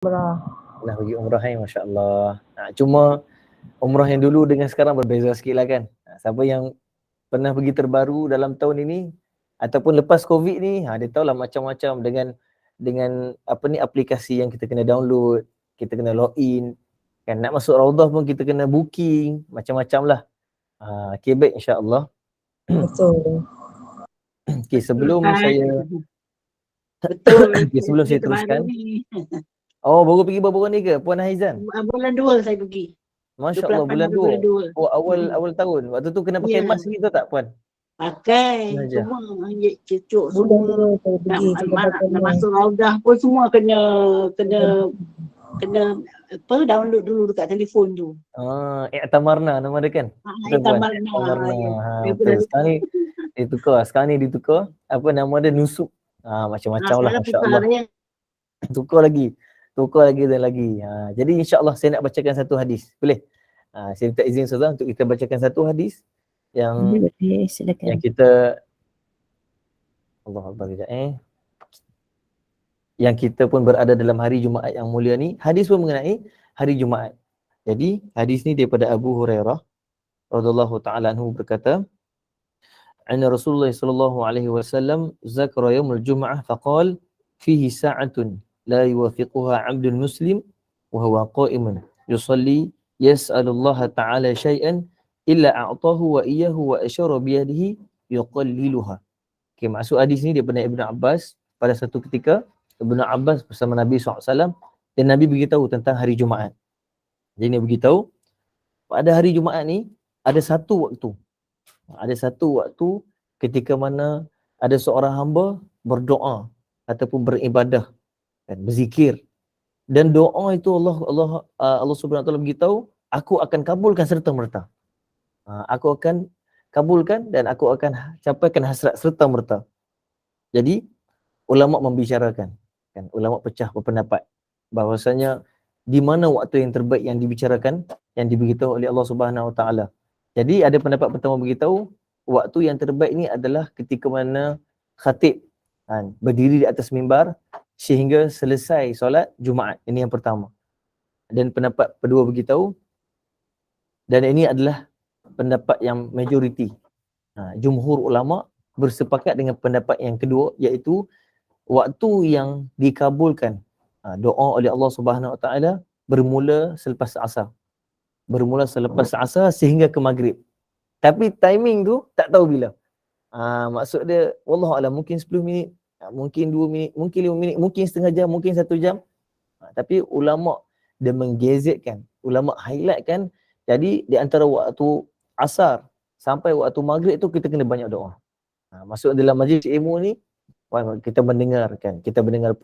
Umrah. Pernah pergi umrah masya-Allah. Cuma umrah yang dulu dengan sekarang berbeza sikit lah kan. Siapa yang pernah pergi terbaru dalam tahun ini ataupun lepas COVID ni, dia tahulah macam-macam dengan apa ni, aplikasi yang kita kena download, kita kena login, kan nak masuk Raudah pun kita kena booking, macam-macam lah. Okay, baik, insya-Allah. Betul. Okay, sebelum saya Betul. okay, sebelum saya teruskan. Oh, baru pergi berapa ni ke Puan Haizan? Bulan 2 saya pergi. Masya Allah, bulan 2. Oh, awal tahun. Waktu tu kena pakai mask gitu tak, Puan? Pakai. Saja. Semua cucuk Bulan semua. 2 saya pergi. Nak masuk Raudah pun semua kena apa, download dulu dekat telefon tu. I'tamarna nama dia kan? I'tamarna. Betul. Sekarang ni ditukar. Apa nama dia? Nusuk. Macam-macam lah, masya-Allah. Tukar lagi dan lagi. Jadi insya-Allah saya nak bacakan satu hadis. Boleh? Saya minta izin Ustazah untuk kita bacakan satu hadis yang Silakan. yang kita Allahuakbar yang kita pun berada dalam hari Jumaat yang mulia ni. Hadis pun mengenai hari Jumaat. Jadi hadis ni daripada Abu Hurairah radhiyallahu taala anhu berkata, anna Rasulullah sallallahu alaihi wasallam zakara yaumul jum'ah faqala fihi sa'atun la yuwafiquha 'abdun muslim wa huwa qa'imun yusalli yas'alullaha ta'ala syai'an illa a'tahu wa iyyahu wa asyara bi yadihi yuqalliluha. Okey, maksud hadis ni daripada Ibnu Abbas. Pada satu ketika Ibnu Abbas bersama Nabi SAW dan Nabi beritahu tentang hari Jumaat. Jadi Nabi beritahu pada hari Jumaat ni ada satu waktu ketika mana ada seorang hamba berdoa ataupun beribadah dan berzikir, dan doa itu Allah Subhanahu Wa Taala beritahu, aku akan kabulkan serta merta. Aku akan kabulkan dan aku akan capaikan hasrat serta merta. Jadi ulama membicarakan, kan, ulama pecah berpendapat bahawasanya di mana waktu yang terbaik yang dibicarakan, yang diberitahu oleh Allah Subhanahu Wa Taala. Jadi ada pendapat pertama beritahu waktu yang terbaik ni adalah ketika mana khatib berdiri di atas mimbar sehingga selesai solat Jumaat. Ini yang pertama. Dan pendapat kedua beritahu, dan ini adalah pendapat yang majoriti, jumhur ulama bersepakat dengan pendapat yang kedua, iaitu waktu yang dikabulkan doa oleh Allah Subhanahu Wa Taala bermula selepas asar. Bermula selepas asar sehingga ke maghrib. Tapi timing tu tak tahu bila. Maksud dia wallahu alam, mungkin 10 minit, mungkin 2 minit, mungkin 5 minit, mungkin setengah jam, mungkin 1 jam. Tapi ulama dia menggazetkan, ulama highlightkan, jadi di antara waktu asar sampai waktu maghrib tu kita kena banyak doa. Maksud dalam majlis ilmu ni kita mendengar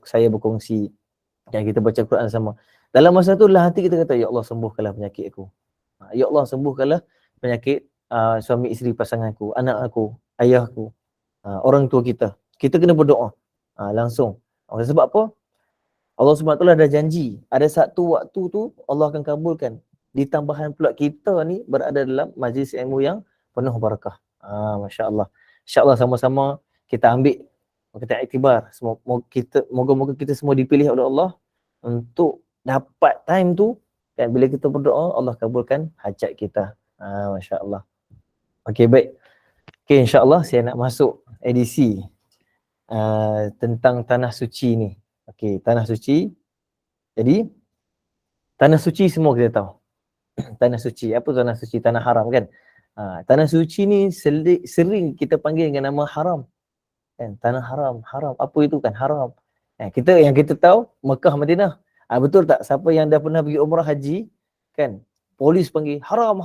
saya berkongsi dan kita baca Quran sama. Dalam masa tu lah hati kita kata, ya Allah sembuhkanlah penyakit aku. Ya Allah sembuhkanlah penyakit suami isteri pasanganku, anak aku, ayahku, orang tua kita. Kita kena berdoa langsung. Sebab apa? Allah SWT dah janji ada satu waktu tu Allah akan kabulkan. Ditambahan pula kita ni berada dalam majlis ilmu yang penuh barakah. Masya-Allah. Insya-Allah sama-sama kita ambil, kita iktibar. Moga-moga kita semua dipilih oleh Allah untuk dapat time tu, dan bila kita berdoa Allah kabulkan hajat kita. Masya-Allah. Okey, baik. Okey, insya-Allah saya nak masuk edisi tentang tanah suci ni. Okey, tanah suci. Jadi tanah suci semua kita tahu. Tanah suci, apa tanah suci? Tanah haram kan? Tanah suci ni sering kita panggil dengan nama haram. Kan? Tanah haram. Apa itu kan? Haram. Yang kita tahu Mekah, Madinah. Betul tak? Siapa yang dah pernah pergi umrah haji, kan? Polis panggil haram.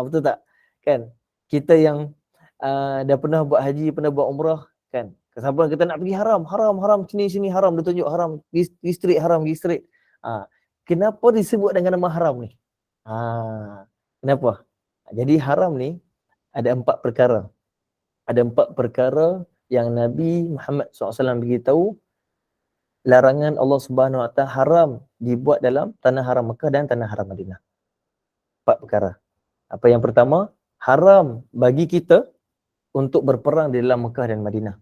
Betul tak? Kan? Kita yang dah pernah buat haji, pernah buat umrah, kan? Siapa kita nak pergi haram, sini haram, dia tunjuk haram, distrik haram, distrik. Kenapa disebut dengan nama haram ni? Kenapa? Jadi haram ni ada 4 perkara. Ada 4 perkara yang Nabi Muhammad SAW beritahu larangan Allah Subhanahu Wa Taala haram dibuat dalam tanah haram Mekah dan tanah haram Madinah. 4 perkara. Apa yang pertama? Haram bagi kita untuk berperang di dalam Mekah dan Madinah.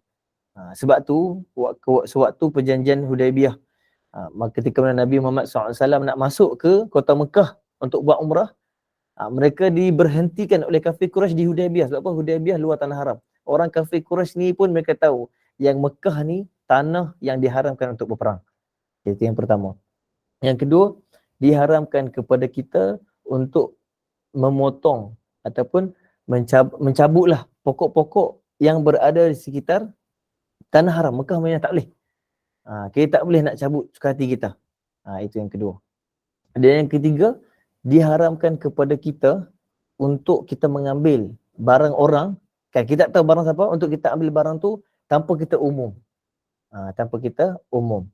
Sebab tu sewaktu perjanjian Hudaibiyah Maka ketika Nabi Muhammad SAW nak masuk ke kota Mekah untuk buat umrah, mereka diberhentikan oleh kafir Quraisy di Hudaybiyah. Sebab apa? Hudaybiyah luar tanah haram. Orang kafir Quraisy ni pun mereka tahu yang Mekah ni tanah yang diharamkan untuk berperang. Itu yang pertama. Yang kedua, diharamkan kepada kita untuk memotong ataupun mencabutlah pokok-pokok yang berada di sekitar tanah haram. Mekah Madinah tak boleh. Kita tak boleh nak cabut suka hati kita. Itu yang kedua. Dan yang ketiga, diharamkan kepada kita untuk kita mengambil barang orang, kan kita tak tahu barang siapa, untuk kita ambil barang tu tanpa kita umum. Tanpa kita umum.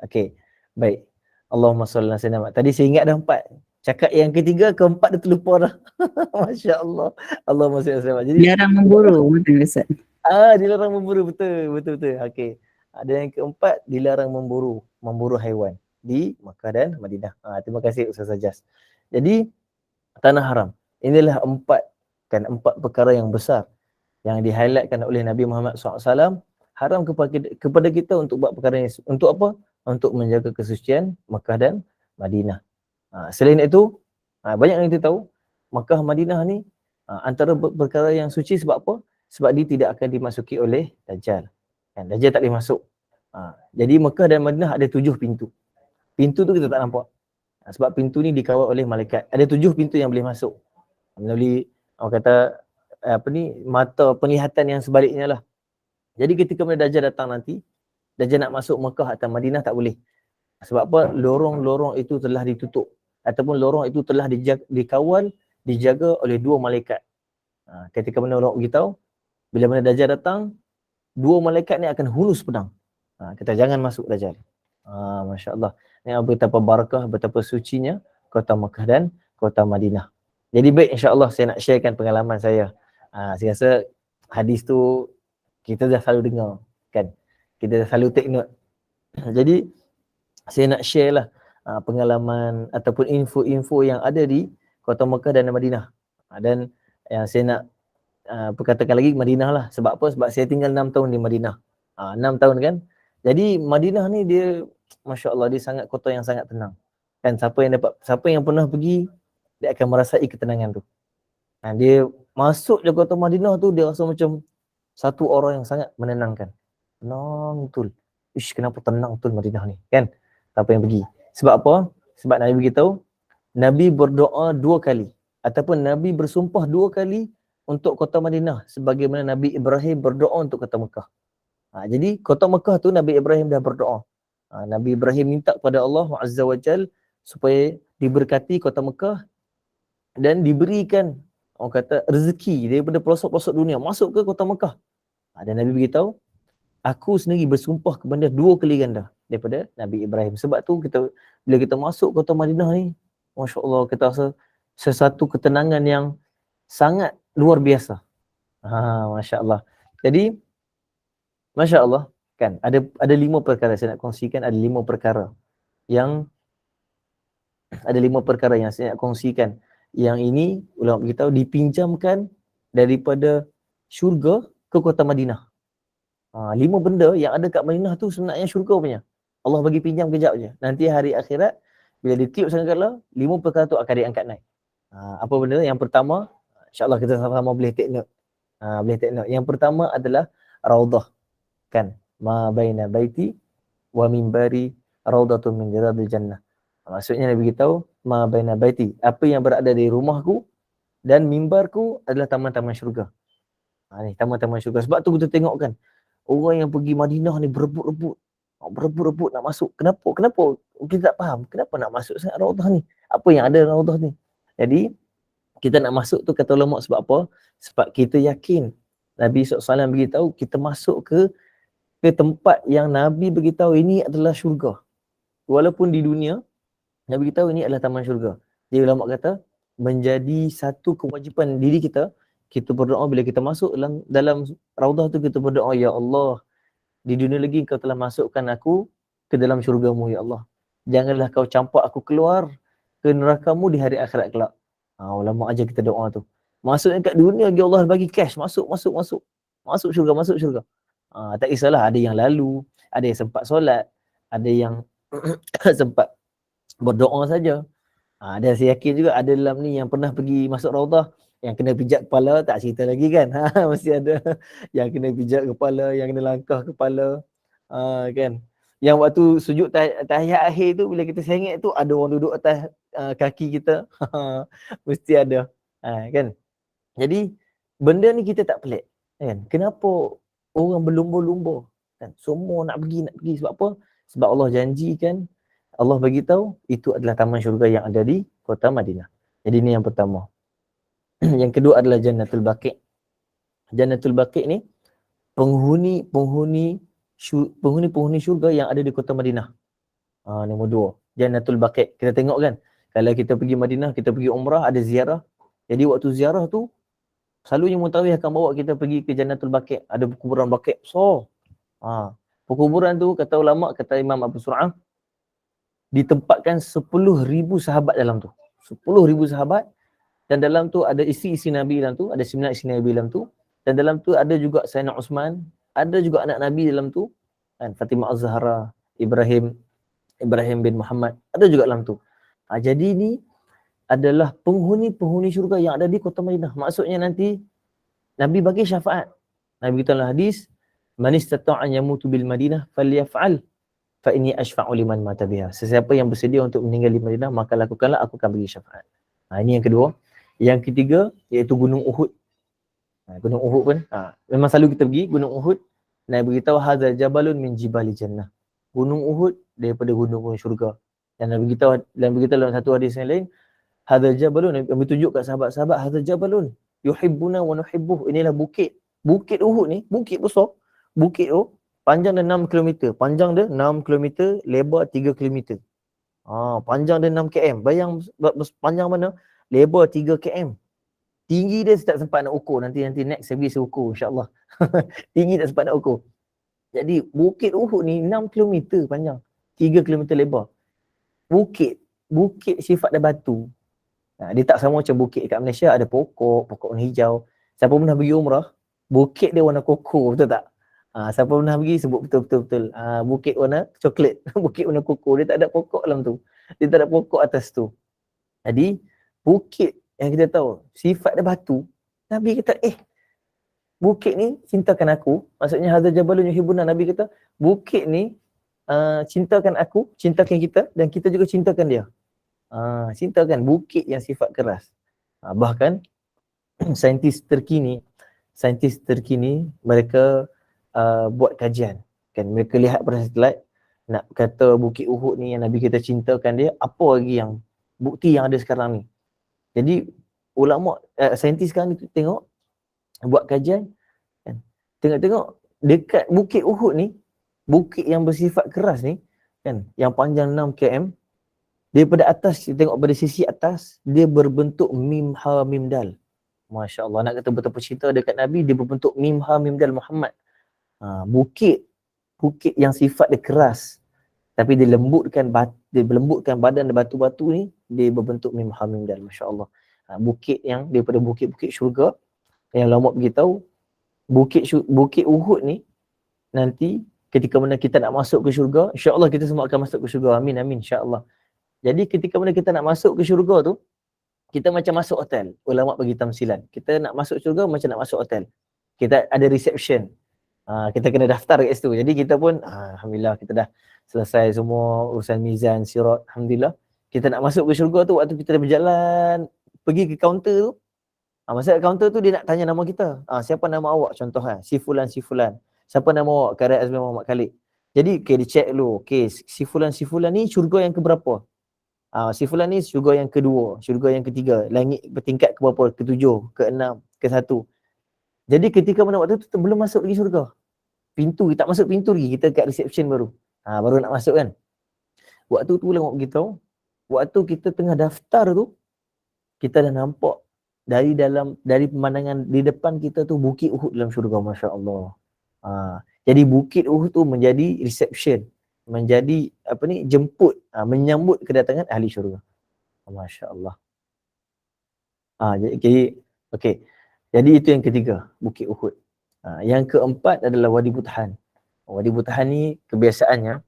Okey. Baik. Allahumma salli ala sayyidina Muhammad. Tadi saya ingat dah 4. Cakap yang ketiga, keempat dah terlupa dah. Masya-Allah. Allahumma salli ala sayyidina Muhammad. Jadi Dilarang memburu, betul Ustaz. dilarang memburu, betul. Okey. Ada yang keempat, dilarang memburu haiwan di Makkah dan Madinah. Terima kasih Ustaz Sajjas. Jadi tanah haram. Inilah 4 perkara yang besar yang di-highlightkan oleh Nabi Muhammad SAW, haram kepada kita untuk buat perkara ini. Untuk apa? Untuk menjaga kesucian Makkah dan Madinah. Selain itu, banyak yang kita tahu Makkah Madinah ni antara perkara yang suci. Sebab apa? Sebab dia tidak akan dimasuki oleh Dajjal. Kan? Dajjal tak boleh masuk. Jadi Makkah dan Madinah ada 7 pintu. Pintu tu kita tak nampak. Sebab pintu ni dikawal oleh malaikat. Ada 7 pintu yang boleh masuk. Melalui orang kata mata penglihatan yang sebaliknya lah. Jadi ketika Dajjal datang nanti, Dajjal nak masuk Makkah atau Madinah tak boleh. Sebab apa? Lorong-lorong itu telah ditutup. Ataupun lorong itu telah dikawal, dijaga oleh 2 malaikat. Ketika mana orang beritahu, bila mana Dajjal datang, 2 malaikat ni akan hulus pedang. Kata jangan masuk Dajjal. Masya Allah. Ini betapa barakah, betapa sucinya kota Makkah dan kota Madinah. Jadi baik, insya-Allah saya nak sharekan pengalaman saya. Saya rasa hadis tu kita dah selalu dengar, kan? Kita dah selalu take note. Jadi saya nak share lah pengalaman ataupun info-info yang ada di kota Makkah dan Madinah. Dan yang saya nak perkatakan lagi Madinah lah. Sebab apa? Sebab saya tinggal 6 tahun di Madinah. 6 tahun kan? Jadi Madinah ni dia, Masya Allah, dia sangat kota yang sangat tenang. Kan siapa yang pernah pergi, dia akan merasai ketenangan tu. Dia masuk je kota Madinah tu, dia rasa macam satu orang yang sangat menenangkan. Tenang betul. Kenapa tenang betul Madinah ni, kan? Siapa yang pergi. Sebab apa? Sebab Nabi beritahu, Nabi berdoa 2 kali. Ataupun Nabi bersumpah 2 kali untuk kota Madinah. Sebagaimana Nabi Ibrahim berdoa untuk kota Mekah. Jadi kota Mekah tu Nabi Ibrahim dah berdoa. Nabi Ibrahim minta kepada Allah Azza wa Jal supaya diberkati kota Mekah dan diberikan orang kata rezeki daripada pelosok-pelosok dunia masuk ke kota Mekah. Dan Nabi beritahu, aku sendiri bersumpah kepada 2 kali ganda daripada Nabi Ibrahim. Sebab tu bila kita masuk kota Madinah ni, Masya Allah, kita rasa sesuatu ketenangan yang sangat luar biasa. Masya Allah. Jadi Masya Allah, kan ada 5 perkara saya nak kongsikan. Ada 5 perkara yang saya nak kongsikan. Yang ini ulama beritahu dipinjamkan daripada syurga ke kota Madinah. 5 benda yang ada kat Madinah tu sebenarnya syurga punya. Allah bagi pinjam kejap je. Nanti hari akhirat bila ditiup sangkala 5 perkara tu akan diangkat naik. Apa benda? Yang pertama, insya-Allah kita sama-sama boleh take note. Yang pertama adalah raudhah. Kan? Ma baina baiti wa minbari raudatun min riyadil jannah. Maksudnya Nabi beritahu, ma baina baiti, apa yang berada di rumahku dan mimbarku adalah taman-taman syurga. Ni taman-taman syurga. Sebab tu kita tengok kan, orang yang pergi Madinah ni berebut nak masuk. Kenapa? Kita tak faham. Kenapa nak masuk sangat raudhah ni? Apa yang ada raudhah ni? Jadi kita nak masuk tu kata ulama sebab apa? Sebab kita yakin Nabi SAW beritahu kita masuk ke tempat yang Nabi beritahu ini adalah syurga. Walaupun di dunia Nabi beritahu ini adalah taman syurga. Jadi ulama kata menjadi satu kewajipan diri kita berdoa bila kita masuk dalam raudhah tu, kita berdoa, ya Allah, di dunia lagi Kau telah masukkan aku ke dalam syurga-Mu, ya Allah. Janganlah Kau campak aku keluar ke neraka-Mu di hari akhirat kelak. Ulama ajar kita doa tu. Maksudnya kat dunia lagi Allah bagi cash, masuk syurga. Tak kisahlah ada yang lalu, ada yang sempat solat, ada yang sempat berdoa saja. Dan saya yakin juga ada dalam ni yang pernah pergi masuk Raudah, yang kena pijak kepala, tak cerita lagi kan. Mesti ada yang kena pijak kepala, yang kena langkah kepala, kan. Yang waktu sujud tahiyat akhir tu, bila kita sengit tu, ada orang duduk atas kaki kita. Mesti ada, kan. Jadi benda ni kita tak pelik, kan. Kenapa orang berlumba-lumba, kan? Semua nak pergi. Sebab apa? Sebab Allah janjikan, Allah bagi tahu itu adalah taman syurga yang ada di kota Madinah. Jadi ni yang pertama. Yang kedua adalah Jannatul Baqi'. Jannatul Baqi' ni penghuni syurga yang ada di kota Madinah. Nombor 2, Jannatul Baqi'. Kita tengok kan, kalau kita pergi Madinah, kita pergi umrah, ada ziarah. Jadi waktu ziarah tu selalunya Muntawih akan bawa kita pergi ke Jannatul Baqi'. Ada kuburan Baqi'. So, perkuburan tu kata ulama, kata Imam Abu Sur'ah, ditempatkan 10,000 sahabat dalam tu. 10,000 sahabat, dan dalam tu ada isi-isi Nabi dalam tu, ada 9 isi Nabi dalam tu, dan dalam tu ada juga Sayyidina Uthman, ada juga anak Nabi dalam tu, kan, Fatimah Az-Zahra, Ibrahim bin Muhammad, ada juga dalam tu. Jadi ni adalah penghuni syurga yang ada di kota Madinah. Maksudnya nanti Nabi bagi syafaat. Nabi kata dalam hadis, "Man istata'a an yamutu bil Madinah falyaf'al fa inni ashfa'u liman mata biha." Sesiapa yang bersedia untuk meninggal di Madinah, maka lakukanlah, aku akan bagi syafaat. Ini yang kedua. Yang ketiga iaitu Gunung Uhud. Gunung Uhud pun memang selalu kita pergi Gunung Uhud. Nabi beritahu, "Hadzal jabalun min jibali jannah." Gunung Uhud daripada gunung-gunung syurga. Dan Nabi beritahu dalam satu hadis yang lain, "Hadzal jabalun," Nabi tunjuk kat sahabat-sahabat, "Hadzal jabalun yuhibbuna wa nuhibbuh." Inilah bukit. Bukit Uhud ni, bukit besar. Bukit tu panjang dia 6 km. Panjang dia 6 km, lebar 3 km. Panjang dia 6 km. Bayang panjang mana? Lebar 3 km. Tinggi dia tak sempat nak ukur. Nanti next saya pergi ukur insya-Allah. Tinggi tak sempat nak ukur. Jadi bukit Uhud ni 6 km panjang, 3 km lebar. Bukit sifat dia batu. Dia tak sama macam bukit kat Malaysia, ada pokok warna hijau. Siapa pernah pergi umrah, bukit dia warna koko, betul tak? Siapa pernah pergi sebut betul. Bukit warna coklat, bukit warna koko, dia tak ada pokok dalam tu. Dia tak ada pokok atas tu. Jadi bukit yang kita tahu sifat dia batu, Nabi kata bukit ni cintakan aku. Maksudnya hadzal jabalun yuhibbuna, Nabi kata bukit ni cintakan aku, cintakan kita, dan kita juga cintakan dia. Cintakan bukit yang sifat keras. Bahkan saintis terkini mereka buat kajian, kan, mereka lihat pada satelit, nak kata bukit Uhud ni yang Nabi kita cintakan dia, apa lagi yang bukti yang ada sekarang ni. Jadi ulama saintis sekarang ni tengok, buat kajian, kan, tengok dekat bukit Uhud ni, bukit yang bersifat keras ni, kan, yang panjang 6 km, daripada atas, tengok pada sisi atas, dia berbentuk mim ha mim dal. Masya Allah, nak kata betapa cinta dekat Nabi, dia berbentuk mim ha mim dal Muhammad. Bukit yang sifat dia keras, tapi dia lembutkan badan dan batu-batu ni, dia berbentuk mim ha mim dal. Masya Allah. Bukit yang daripada bukit-bukit syurga yang lama beritahu, bukit Uhud ni nanti ketika mana kita nak masuk ke syurga, insya-Allah kita semua akan masuk ke syurga. Amin insya-Allah. Jadi ketika mana kita nak masuk ke syurga tu, kita macam masuk hotel. Ulama bagi tamsilan. Kita nak masuk syurga macam nak masuk hotel. Kita ada reception. Kita kena daftar kat situ. Jadi kita pun alhamdulillah kita dah selesai semua urusan mizan, sirat, alhamdulillah. Kita nak masuk ke syurga tu, waktu kita dah berjalan pergi ke kaunter tu. Masa kat kaunter tu dia nak tanya nama kita. Siapa nama awak, contoh si fulan. Siapa nama awak? Karat Azmi Muhammad Khalid. Jadi dia check dulu. Si fulan ni syurga yang keberapa? Si fulan ni syurga yang kedua, syurga yang ketiga, langit bertingkat ke berapa? Ke-7, ke-6, ke-1. Jadi ketika mana waktu tu belum masuk lagi syurga. Tak masuk pintu lagi, kita kat reception baru. Baru nak masuk kan. Waktu tu ulama beritahu, waktu kita tengah daftar tu, kita dah nampak dari pemandangan di depan kita tu bukit Uhud dalam syurga, masya-Allah. Jadi bukit Uhud tu menjadi reception, menjadi jemput, menyambut kedatangan ahli syurga. Masya-Allah. Jadi okey. Jadi itu yang ketiga, bukit Uhud. Yang keempat adalah Wadi Buthan. Wadi Buthan ni kebiasaannya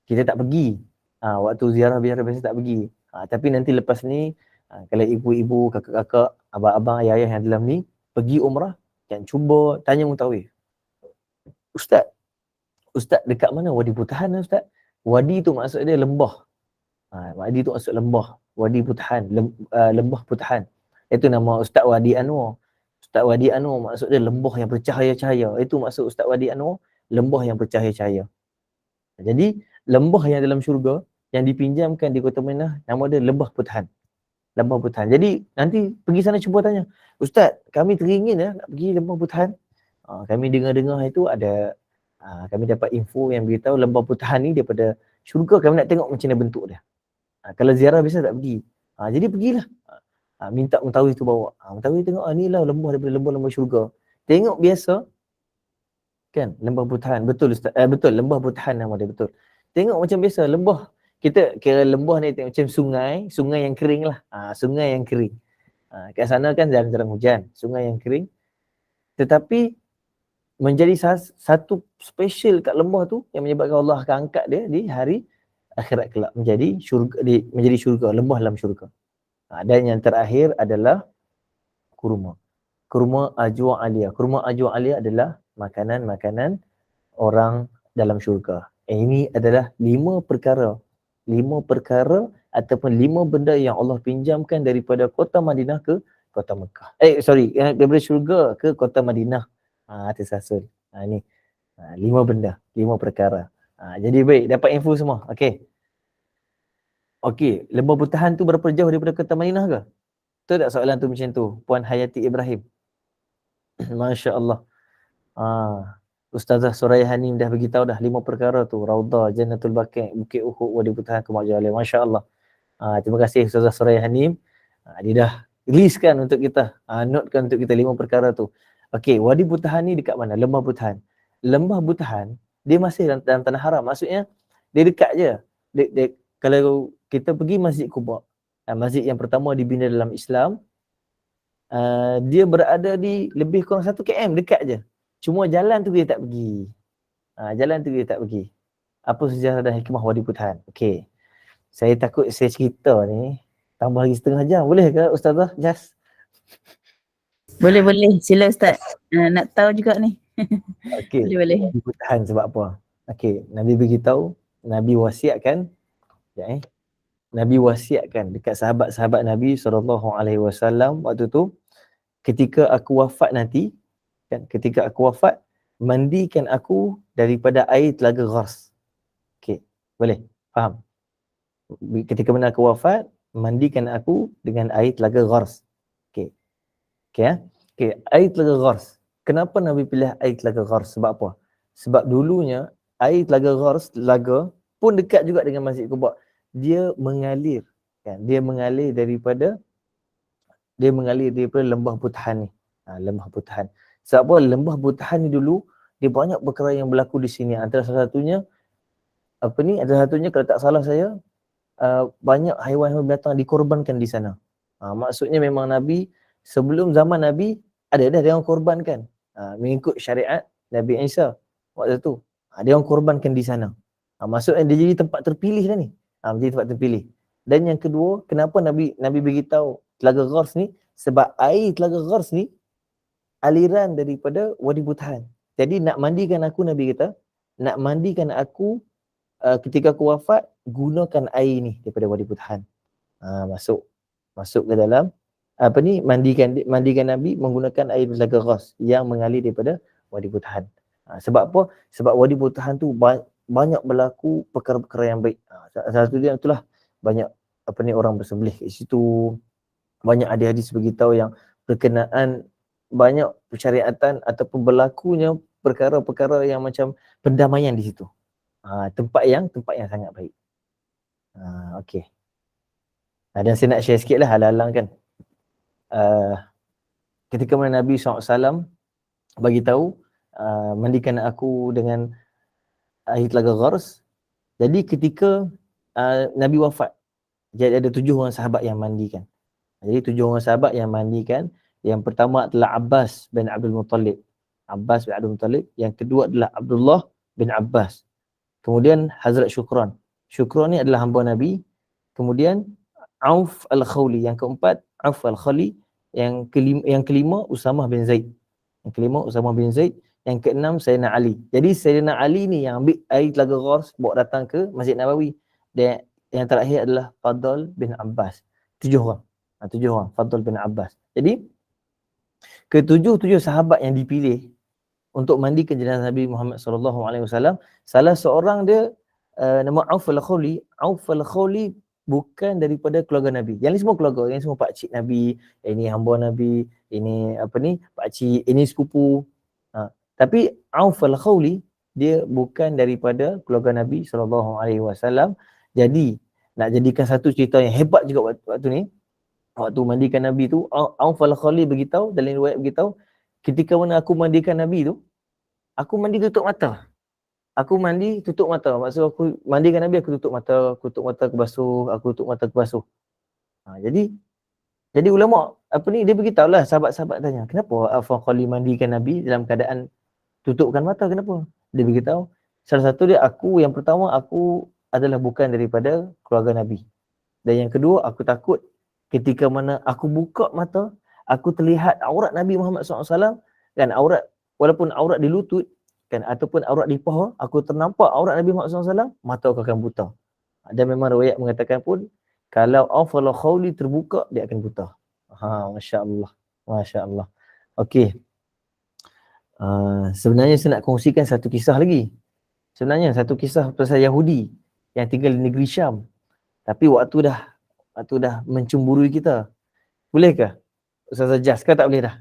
kita tak pergi Waktu ziarah biasa tak pergi. Tapi nanti lepas ni, kalau ibu-ibu, kakak-kakak, abang-abang, ayah-ayah yang dalam ni pergi umrah, jangan cuba tanya Mutawif. Ustaz dekat mana Wadi Putahan lah Ustaz? Wadi tu maksud dia lembah. Wadi tu maksud lembah. Wadi Putahan, lembah Putahan. Itu nama Ustaz Wadi Anwar. Ustaz Wadi Anwar maksud dia lembah yang bercahaya-cahaya. Itu maksud Ustaz Wadi Anwar, lembah yang bercahaya-cahaya. Jadi lembah yang dalam syurga yang dipinjamkan di Kota Madinah, nama dia Lembah Putahan. Lembah Putahan. Jadi nanti pergi sana cuba tanya, Ustaz, kami teringin nak pergi Lembah Putahan. Kami dengar-dengar itu ada, kami dapat info yang beritahu Lembah Putahan ni daripada syurga, kami nak tengok macam mana bentuk dia. Kalau ziarah biasa tak pergi. Jadi pergilah. Minta Mutawif tu bawa. Mutawif tengok, ni lah lembah daripada lembah syurga. Tengok biasa, kan, Lembah Putahan. Betul Ustaz. Betul, Lembah Putahan nama dia, betul. Tengok macam biasa, lembah. Kita kira lembah ni tengok macam sungai yang kering lah. Sungai yang kering. Kat sana kan jarang-jarang hujan. Sungai yang kering. Tetapi menjadi satu special kat lembah tu yang menyebabkan Allah akan angkat dia di hari akhirat kelak menjadi syurga, lembah dalam syurga. Dan yang terakhir adalah kurma. Kurma ajwa alia. Kurma ajwa alia adalah makanan-makanan orang dalam syurga. Ini adalah 5 perkara ataupun 5 benda yang Allah pinjamkan daripada kota Madinah ke kota Mekah. Daripada syurga ke kota Madinah. Tersasul. Ni 5 benda, 5 perkara. Jadi baik, dapat info semua. Okey, Lembah Putahan tu berapa jauh daripada kota Madinah ke? Betul tak soalan tu macam tu? Puan Hayati Ibrahim. Masya-Allah. Ustazah Suraya Hanim dah beritahu dah 5 perkara tu. Raudhah, Jannatul Baqi', Bukit Uhud, Wadi Putahan, Kemak Jalil. Masya-Allah. Terima kasih Ustazah Suraya Hanim. Dia dah listkan untuk kita, notekan untuk kita 5 perkara tu. Okey, Wadi Putahan ni dekat mana? Lembah Putahan. Lembah Putahan dia masih dalam tanah haram. Maksudnya dia dekat je. Kalau kita pergi Masjid Quba, masjid yang pertama dibina dalam Islam, dia berada di lebih kurang 1 km, dekat je. Cuma jalan tu dia tak pergi. Apa sejarah dan hikmah Wadi Putahan? Okey. Saya takut saya cerita ni tambah lagi setengah jam. Boleh ke Ustazah Jas? Boleh. Sila Ustaz. Nak tahu juga ni. Okey. Boleh. Wadi Putahan sebab apa? Okey, Nabi beritahu, Nabi wasiatkan dekat sahabat-sahabat Nabi SAW waktu tu, ketika aku wafat nanti, mandikan aku daripada air telaga Ghars. Okey, boleh? Faham? Ketika mana aku wafat, mandikan aku dengan air telaga Ghars. Okey, air telaga Ghars. Kenapa Nabi pilih air telaga Ghars? Sebab apa? Sebab dulunya air telaga Ghars, telaga pun dekat juga dengan Masjid Quba. Dia mengalir daripada Lembah Putahan ni. Lembah Putahan. Sebab apa? Lembah Putahan ni dulu dia banyak perkara yang berlaku di sini. Antara salah satunya kalau tak salah saya, banyak haiwan binatang dikorbankan di sana. Maksudnya memang Nabi, sebelum zaman Nabi ada dah dia orang korbankan. Mengikut syariat Nabi Isa waktu tu. Dia orang korbankan di sana. Maksudnya dia jadi tempat terpilih dah ni. Menjadi tempat terpilih. Dan yang kedua, kenapa Nabi beritahu Telaga Ghars ni? Sebab air Telaga Ghars ni aliran daripada Wadi Putahan. Jadi nak mandikan aku, Nabi kata, ketika aku wafat, gunakan air ni daripada Wadi Putahan. Masuk ke dalam mandikan Nabi menggunakan air Telaga Ghars yang mengalir daripada Wadi Putahan. Sebab apa? Sebab Wadi Putahan tu banyak berlaku perkara-perkara yang baik. Salah satu dia itulah banyak orang bersembelih kat situ. Banyak hadis-hadis beritahu yang berkenaan banyak persyariatan ataupun berlakunya perkara-perkara yang macam pendamaian di situ. Tempat yang sangat baik. Okey. Dan saya nak share sikit lah halang-halang kan. Ketika mana Nabi SAW bagi tahu, mandikan aku dengan air Telaga Ghars. Jadi ketika Nabi wafat, jadi ada 7 orang sahabat yang mandikan. Jadi 7 orang sahabat yang mandikan. Yang pertama adalah Abbas bin Abdul Muttalib. Yang kedua adalah Abdullah bin Abbas. Kemudian Hazrat Syukran. Syukron ni adalah hamba Nabi. Kemudian Auf al-Khawli, yang keempat Auf al-Khawli, yang kelima Usamah bin Zaid. Yang kelima Usamah bin Zaid, yang keenam Sayyidina Ali. Jadi Sayyidina Ali ni yang ambil air Telaga Ghors bawa datang ke Masjid Nabawi. Dan yang terakhir adalah Fadl bin Abbas. 7 orang. 7 orang, Fadl bin Abbas. Jadi ketujuh sahabat yang dipilih untuk mandikan jenazah Nabi Muhammad SAW, salah seorang dia nama Auf al-Khawli. Auf al-Khawli bukan daripada keluarga Nabi. Yang ni semua keluarga, yang ni semua pakcik Nabi, ini hamba Nabi, ini pakcik, ini sepupu. Tapi Auf al-Khawli dia bukan daripada keluarga Nabi SAW. Jadi nak jadikan satu cerita yang hebat juga waktu ni, waktu mandikan Nabi tu, Auf al-Khawli beritahu, dalam riwayat beritahu, ketika mana aku mandikan Nabi tu, aku mandi tutup mata. Aku mandi tutup mata. Maksud aku mandikan Nabi, aku tutup mata, aku basuh, aku tutup mata, aku basuh. Jadi ulama dia beritahulah, sahabat-sahabat tanya, kenapa Auf al-Khawli mandikan Nabi dalam keadaan tutupkan mata, kenapa? Dia beritahu, salah satu dia, yang pertama aku adalah bukan daripada keluarga Nabi. Dan yang kedua, aku takut ketika mana aku buka mata, aku terlihat aurat Nabi Muhammad SAW, kan, aurat, walaupun aurat di lutut, kan, ataupun aurat di paha, aku ternampak aurat Nabi Muhammad SAW, mata aku akan buta. Dan memang riwayat mengatakan pun, kalau Auf al-Khawli terbuka, dia akan buta. Masya Allah. Masya Allah. Okey. Sebenarnya saya nak kongsikan satu kisah lagi. Sebenarnya satu kisah pasal Yahudi yang tinggal di negeri Syam. Tapi waktu dah mencemburui kita. Bolehkah? Ustazah Jas, tak boleh dah?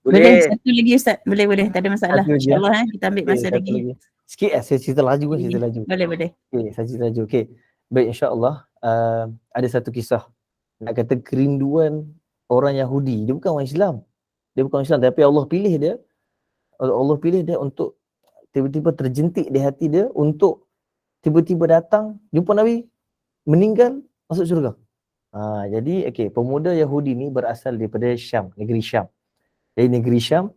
Boleh, satu lagi Ustaz. Boleh. Tak ada masalah. InsyaAllah kita ambil masa lagi. Sikit saya cerita laju pun, cerita laju. Boleh. Okey, saya cerita laju. Okey. Baik, insya-Allah ada satu kisah. Nak kata kerinduan orang Yahudi. Dia bukan orang Islam. Tapi Allah pilih dia untuk tiba-tiba terjentik di hati dia untuk tiba-tiba datang jumpa Nabi, meninggal, masuk syurga. Jadi pemuda Yahudi ni berasal daripada Syam, negeri Syam. Dari negeri Syam,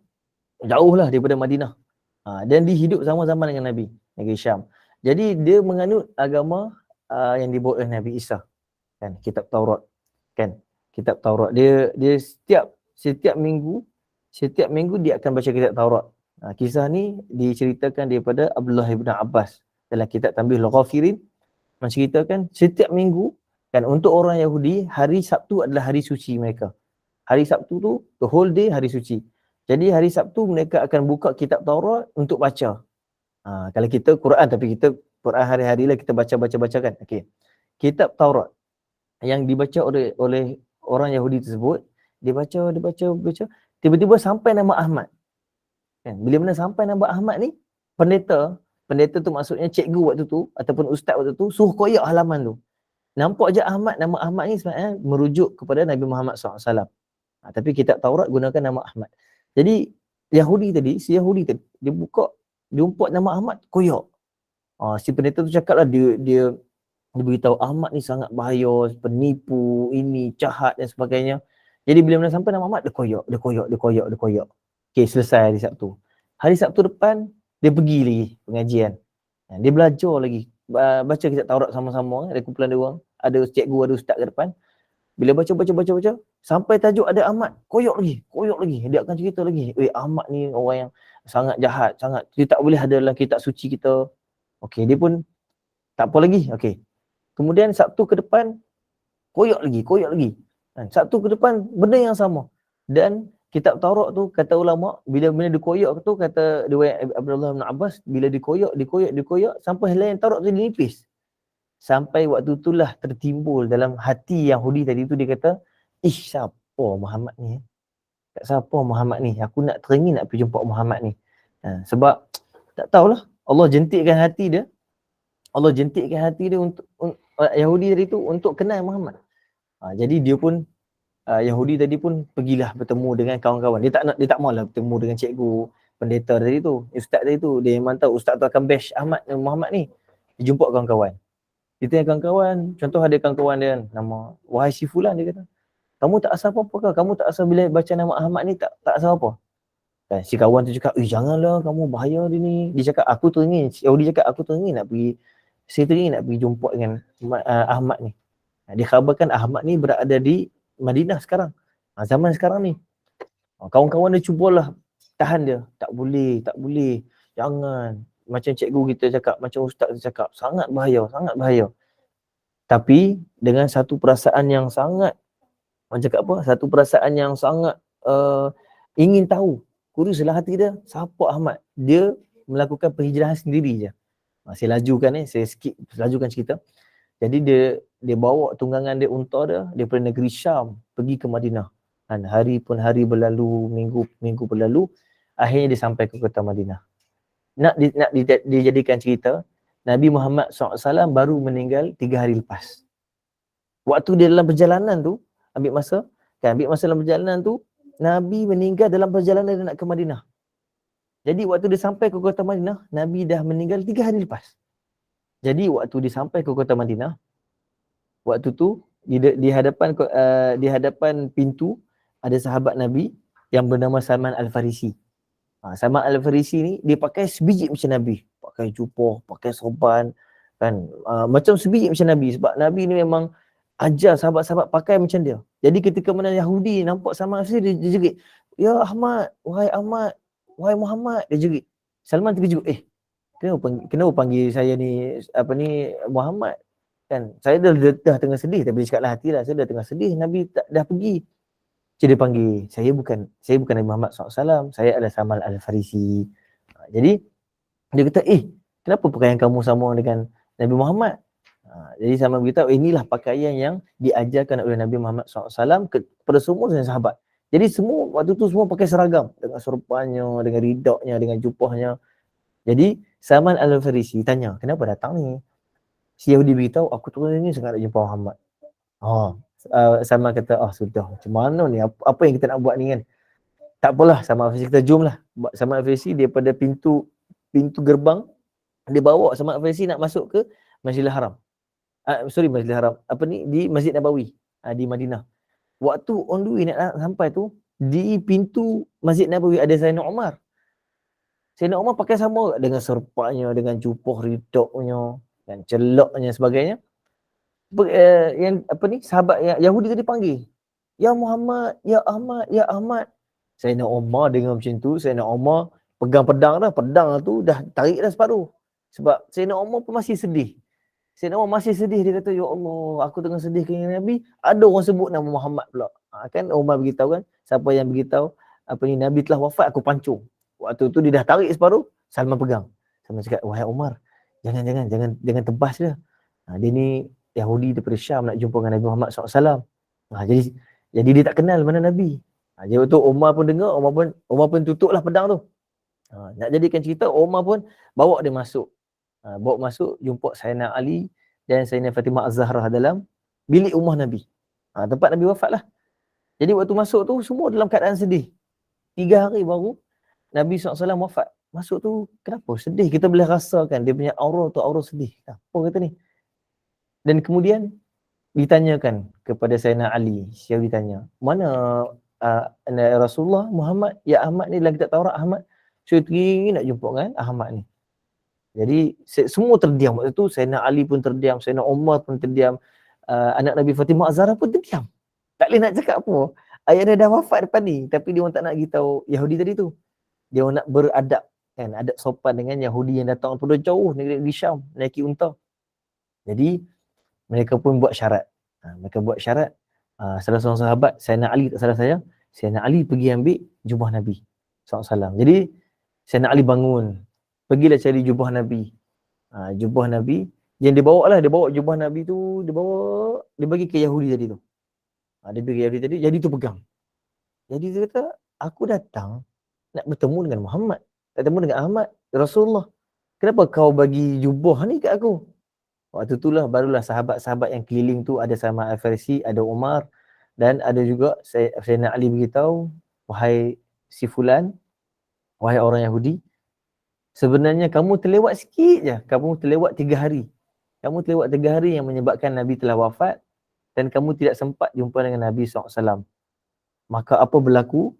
jauhlah daripada Madinah. Dan dia hidup sama-sama dengan Nabi, negeri Syam. Jadi dia menganut agama yang dibawa oleh Nabi Isa. Kan, kitab Taurat. Kan, kitab Taurat. Dia setiap minggu dia akan baca kitab Taurat. Kisah ni diceritakan daripada Abdullah ibn Abbas dalam kitab Tanbihul Ghafirin, menceritakan setiap minggu, kan, untuk orang Yahudi, hari Sabtu adalah hari suci mereka. Hari Sabtu tu, the whole day hari suci. Jadi hari Sabtu mereka akan buka kitab Taurat untuk baca. Kalau kita Quran, tapi kita Quran hari-hari lah kita baca-bacakan. Okey. Kitab Taurat yang dibaca oleh orang Yahudi tersebut, dia baca, tiba-tiba sampai nama Ahmad. Kan? Bila mana sampai nama Ahmad ni, pendeta tu maksudnya cikgu waktu tu ataupun ustaz waktu tu suruh koyak halaman tu. Nampak je nama Ahmad ni sebenarnya merujuk kepada Nabi Muhammad SAW. Tapi kitab Taurat gunakan nama Ahmad. Jadi si Yahudi tadi, dia jumpa nama Ahmad, koyak. Si pendeta tu cakap lah, dia beritahu Ahmad ni sangat bahaya, penipu, ini, jahat dan sebagainya. Jadi bila mana sampai nama Ahmad, dia koyak. Okey, selesai hari Sabtu. Hari Sabtu depan, dia pergi lagi pengajian. Dia belajar lagi. Baca kitab Taurat sama-sama, ada kumpulan dia orang. Ada cikgu, ada ustaz ke depan. Bila baca, sampai tajuk ada Ahmad, koyak lagi. Dia akan cerita lagi. Ahmad ni orang yang sangat jahat, dia tak boleh ada dalam kitab suci kita. Okey, dia pun tak apa lagi. Okey. Kemudian Sabtu ke depan, koyak lagi. Sabtu ke depan, benda yang sama. Dan kitab Taurat tu, kata ulama, bila dia koyak tu, kata Abdullah bin Abbas, bila dikoyak, sampai helai Taurat tu nipis. Sampai waktu itulah tertimbul dalam hati Yahudi tadi tu, dia kata, siapa Muhammad ni? Siapa Muhammad ni? Aku nak teringin nak pergi jumpa Muhammad ni. Sebab tak tahulah, Allah jentikkan hati dia untuk Yahudi tadi tu untuk kenal Muhammad. Jadi dia pun Yahudi tadi pun pergilah bertemu dengan kawan-kawan. Dia tak maulah bertemu dengan cikgu pendeta tadi tu, ustaz tadi tu. Dia memang tahu ustaz tu akan bash Muhammad ni. Dia jumpa kawan-kawan. Dia tanya kawan-kawan, contoh ada kawan-kawan dia nama, wahai si fulan, dia kata, kamu tak asal apa-apa ke? Kamu tak asal bila baca nama Ahmad ni tak asal apa? Dan si kawan tu cakap, janganlah, kamu bahaya dia ni. Dia cakap, Yahudi cakap, aku teringin nak pergi saya teringin nak pergi jumpa dengan Ahmad ni. Dia khabarkan Ahmad ni berada di Madinah sekarang. Zaman sekarang ni. Kawan-kawan dia cubalah tahan dia. Tak boleh. Jangan. Macam cikgu kita cakap, macam ustaz kita cakap, sangat bahaya. Tapi dengan satu perasaan yang sangat, orang cakap apa? Satu perasaan yang sangat ingin tahu. Kurus dalam hati dia, siapa Ahmad? Dia melakukan penghijrahan sendiri je. Saya lajukan saya lajukan cerita. Jadi dia bawa tunggangan dia, unta dia daripada negeri Syam pergi ke Madinah. Dan hari pun hari berlalu, minggu berlalu, akhirnya dia sampai ke kota Madinah. Nak dijadikan cerita, Nabi Muhammad SAW baru meninggal 3 hari lepas. Waktu dia dalam perjalanan tu, ambil masa dalam perjalanan tu, Nabi meninggal dalam perjalanan dia nak ke Madinah. Jadi waktu dia sampai ke kota Madinah, Nabi dah meninggal 3 hari lepas. Jadi waktu dia sampai ke kota Madinah, waktu tu di hadapan pintu ada sahabat Nabi yang bernama Salman Al-Farisi. Salman Al-Farisi ni dia pakai sebiji macam Nabi, pakai jubah, pakai sorban kan, macam sebiji macam Nabi, sebab Nabi ni memang ajar sahabat-sahabat pakai macam dia. Jadi ketika mana Yahudi nampak Salman Al-Farisi, dia jerit, "Ya Ahmad, wahai Muhammad," dia jerit. Salman terkejut, kenapa panggil saya ni Muhammad? Kan saya dah tengah sedih, tapi dia cakap lah hati lah, saya dah tengah sedih, Nabi dah pergi. Jadi dia panggil, saya bukan Nabi Muhammad SAW, saya adalah Salman Al-Farisi. Jadi dia kata, kenapa pakaian kamu sama dengan Nabi Muhammad? Jadi Salman beritahu, inilah pakaian yang diajarkan oleh Nabi Muhammad SAW kepada semua sahabat. Jadi semua waktu tu semua pakai seragam, dengan sorbannya, dengan ridaknya, dengan jubahnya. Jadi Salman Al-Farisi tanya, kenapa datang ni? Si Yahudi beritahu, aku turun ni sangat nak jumpa Muhammad. Salman kata, sudah, macam mana ni? Apa yang kita nak buat ni kan? Tak apalah, Salman Al-Farisi kita jom lah. Salman Al-Farisi daripada pintu gerbang, dia bawa Salman Al-Farisi nak masuk ke Masjidil Haram. Masjidil Haram. Di Masjid Nabawi, di Madinah. Waktu on the way nak sampai tu, di pintu Masjid Nabawi ada Sayyidina Umar. Sayyidina Umar pakai sama dengan serpanya, dengan jubah ridaknya, dan celaknya sebagainya. Sahabat Yahudi tadi panggil, "Ya Muhammad, ya Ahmad, ya Ahmad." Sayyidina Umar dengar macam tu, Sayyidina Umar pegang pedang tu dah tarik dah separuh. Sebab Sayyidina Umar pun masih sedih. Sayyidina Umar masih sedih, dia kata, "Ya Allah, aku tengah sedih dengan Nabi, ada orang sebut nama Muhammad pula." Kan Umar beritahu kan, siapa yang beritahu Nabi telah wafat, aku pancung. Waktu tu dia dah tarik separuh, Salman pegang. Salman cakap, "Wahai Umar, jangan tebas dia. Dia ni Yahudi daripada Syam nak jumpa dengan Nabi Muhammad SAW. Jadi dia tak kenal mana Nabi." Jadi waktu Umar pun dengar, Umar pun tutuplah pedang tu. Nak jadikan cerita, Umar pun bawa dia masuk. Bawa masuk, jumpa Sayyidina Ali dan Sayyidina Fatimah Az-Zahra dalam bilik rumah Nabi. Tempat Nabi wafat lah. Jadi waktu masuk tu, semua dalam keadaan sedih. 3 hari baru Nabi SAW wafat. Masuk tu, kenapa? Sedih. Kita boleh rasakan dia punya aura tu, aura sedih. Apa kata ni? Dan kemudian ditanyakan kepada Sayyidina Ali. Siapa ditanya? Mana Rasulullah Muhammad, ya Ahmad ni dalam kitab Taurat Ahmad. Saya teringin nak jumpa dengan Ahmad ni. Jadi semua terdiam. Waktu tu Sayyidina Ali pun terdiam, Sayyidina Umar pun terdiam, anak Nabi Fatimah Az-Zahra pun terdiam. Tak boleh nak cakap apa. Ayah dia dah wafat depan ni, tapi dia orang tak nak beritahu Yahudi tadi tu. Dia orang nak beradab, kan, adab sopan dengan Yahudi yang datang daripada jauh negeri Syam, naiki unta. Jadi mereka pun buat syarat. Salah seorang sahabat, Sayyidina Ali tak salah saya, Sayyidina Ali pergi ambil jubah Nabi SAW. Jadi Sayyidina Ali bangun, pergilah cari jubah Nabi. Jubah Nabi yang dia bawa jubah Nabi tu, dia bagi ke Yahudi tadi tu. Dia bagi Yahudi tadi, jadi tu pegang. Jadi dia kata, aku datang nak bertemu dengan Muhammad, nak bertemu dengan Ahmad, Rasulullah. Kenapa kau bagi jubah ni kat aku? Waktu itulah barulah sahabat-sahabat yang keliling tu, ada Salman Al-Farisi, ada Umar, dan ada juga Sayyidina Ali beritahu, wahai si fulan, wahai orang Yahudi, sebenarnya kamu terlewat sikit je, kamu terlewat 3 hari. Kamu terlewat 3 hari yang menyebabkan Nabi telah wafat dan kamu tidak sempat jumpa dengan Nabi SAW. Maka apa berlaku?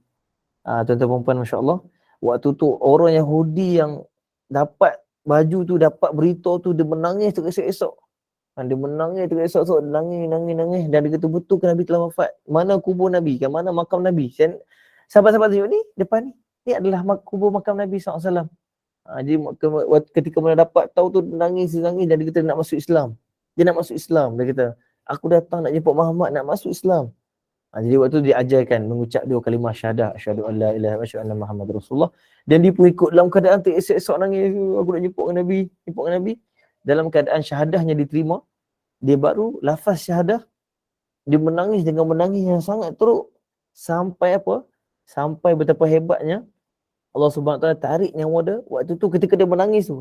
Tuan-tuan dan puan, Masya Allah, waktu tu orang Yahudi yang dapat baju tu, dapat berita tu, dia menangis tergesok-esok. Dia menangis tergesok-esok, nangis. Dan dia kata, betul ke Nabi telah wafat? Mana kubur Nabi? Kan mana makam Nabi? Sahabat-sahabat tengok ni, depan ni. Ni adalah kubur makam Nabi SAW. Jadi ketika mana dapat tahu tu, nangis dan dia kata nak masuk Islam. Dia nak masuk Islam. Dia kata, aku datang nak jemput Muhammad, nak masuk Islam. Jadi waktu dia ajarkan mengucap 2 kalimah syahadah, asyhadu an la ilaha illallah wa asyhadu anna Muhammad Rasulullah. Dan dia pun ikut dalam keadaan teresok-esok nangis, aku nak jemput Nabi. Dalam keadaan syahadahnya diterima, dia baru lafaz syahadah, dia menangis dengan menangis yang sangat teruk. Sampai apa? Sampai betapa hebatnya Allah Subhanahu Wa Taala tarik nyawa dia. Waktu tu ketika dia menangis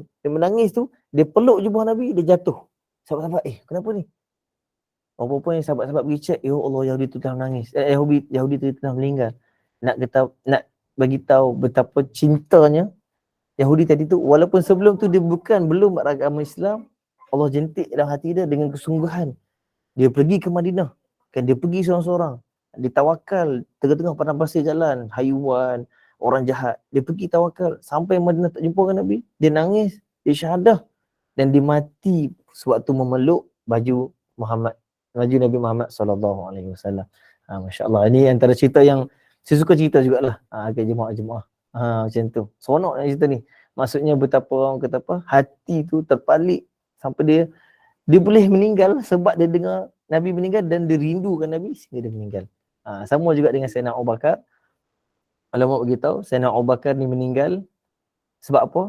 tu, dia peluk jubah Nabi, dia jatuh. Sahabat-sahabat, kenapa ni? Apa-apa yang sahabat-sahabat pergi cek, ya Allah, Yahudi tu telah menangis. Yahudi tu telah meninggal. Nak bagi tahu betapa cintanya Yahudi tadi tu, walaupun sebelum tu dia belum beragama Islam, Allah jentik dalam hati dia dengan kesungguhan. Dia pergi ke Madinah, kan dia pergi seorang-seorang. Dia tawakal tengah-tengah padang pasir jalan, haiwan, orang jahat. Dia pergi tawakal sampai Madinah tak jumpa dengan Nabi. Dia nangis, dia syahadah dan dia mati sewaktu memeluk baju Nabi Muhammad sallallahu alaihi wasallam. Masya-Allah. Ini antara cerita yang saya suka cerita jugalah. Agak jemaah-jemaah. Macam tu. Seronok nak cerita ni. Maksudnya betapa orang kata apa? Hati tu terpalik sampai dia boleh meninggal sebab dia dengar Nabi meninggal dan dia rindukan Nabi sehingga dia meninggal. Sama juga dengan Sayyidina Abu Bakar. Ulama beritahu Sayyidina Abu Bakar ni meninggal sebab apa?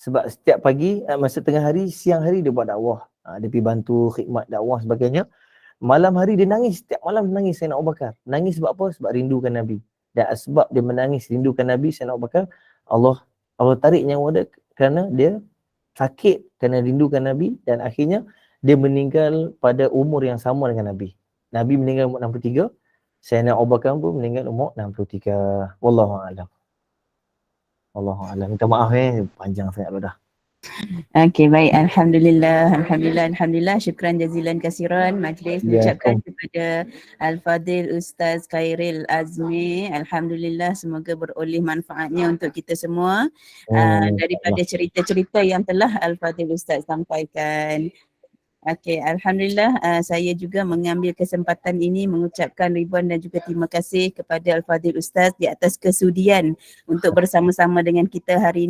Sebab setiap pagi, masa tengah hari, siang hari dia buat dakwah. Dia pergi bantu khidmat dakwah sebagainya. Malam hari dia nangis, setiap malam dia nangis Sayyidina Abu Bakar. Nangis sebab apa? Sebab rindukan Nabi. Dan sebab dia menangis rindukan Nabi Sayyidina Abu Bakar, Allah tarik nyawa dia kerana dia sakit kerana rindukan Nabi dan akhirnya dia meninggal pada umur yang sama dengan Nabi. Nabi meninggal umur 63, Sayyidina Abu Bakar pun meninggal umur 63. Wallahu a'lam. Wallahu a'lam. Minta maaf panjang sangat dah. Okey, baik. Alhamdulillah. Syukran jazilan kasiran majlis diucapkan kepada Al-Fadil Ustaz Khairil Azmi. Alhamdulillah, semoga beroleh manfaatnya untuk kita semua daripada cerita-cerita yang telah Al-Fadil Ustaz sampaikan. Okey, Alhamdulillah, saya juga mengambil kesempatan ini mengucapkan ribuan dan juga terima kasih kepada Al-Fadil Ustaz di atas kesudian untuk bersama-sama dengan kita hari ini.